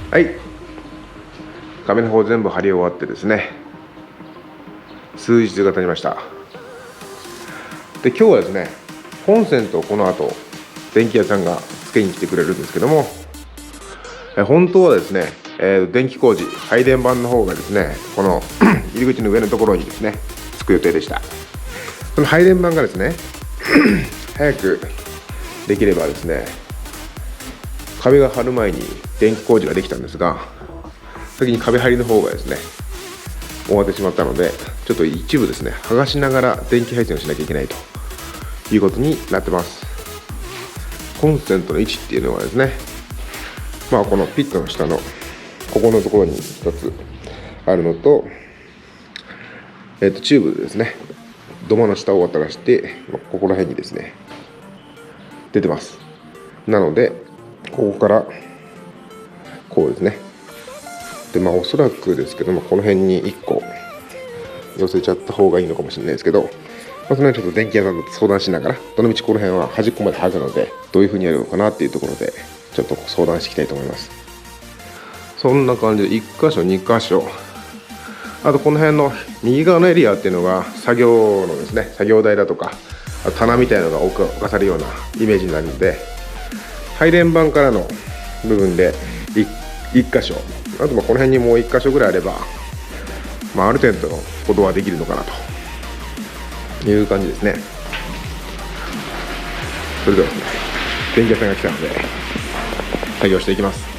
はい、壁の方全部貼り終わってですね、数日が経ちました。で、今日はですね、コンセントをこの後電気屋さんが付けに来てくれるんですけども、本当はですね、電気工事配電盤の方がですね、この入り口の上のところにですねつく予定でした。その配電盤がですね早くできればですね、壁が張る前に電気工事ができたんですが、先に壁張りの方がですね終わってしまったので、ちょっと一部ですね剥がしながら電気配線をしなきゃいけないということになってます。コンセントの位置っていうのはですね、このピットの下のここのところに2つあるのと、チューブでですね土間の下を渡らして、ここら辺にですね出てます。なのでここからこうですね。で、おそらくですけども、この辺に1個寄せちゃった方がいいのかもしれないですけど、その辺ちょっと電気屋さんと相談しながら、どのみちこの辺は端っこまで剥ぐので、どういう風にやるのかなっていうところでちょっと相談していきたいと思います。そんな感じで1箇所2箇所、あとこの辺の右側のエリアっていうのが作業のですね、作業台だとか棚みたいなのが置かされるようなイメージになるので、配電盤からの部分で1箇所、あとこの辺にもう1箇所ぐらいあれば、ある程度のことはできるのかなという感じですね。それではですね、電気屋さんが来たので作業していきます。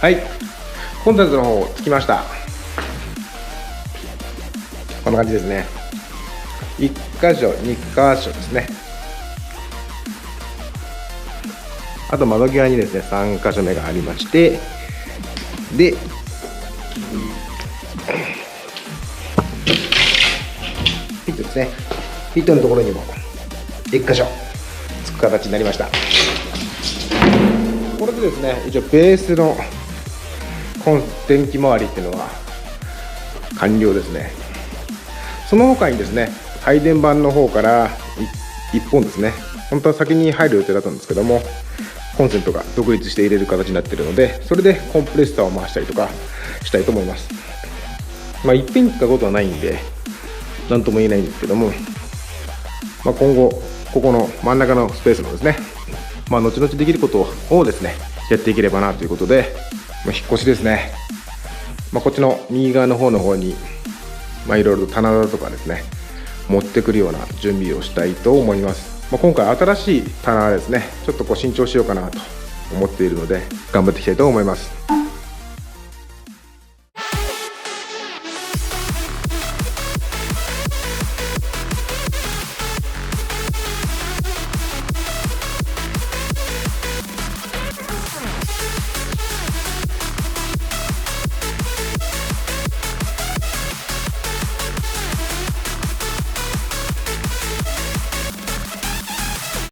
はい、コンテンツの方つきました。んな感じですね。1箇所2箇所ですね。あと窓際にですね3箇所目がありまして、でピットですね、ピットのところにも1箇所つく形になりました。これでですね、一応ベースの電気周りっていうのは完了ですね。その他にですね、配電盤の方から1本ですね、本当は先に入る予定だったんですけども、コンセントが独立して入れる形になっているので、それでコンプレッサーを回したりとかしたいと思います。一品かことはないんで何とも言えないんですけども、今後ここの真ん中のスペースのですね、後々できることをですねやっていければなということで、引っ越しですね。こっちの右側の方にいろいろと棚だとかですね持ってくるような準備をしたいと思います。今回新しい棚ですね、ちょっと新調しようかなと思っているので頑張っていきたいと思います。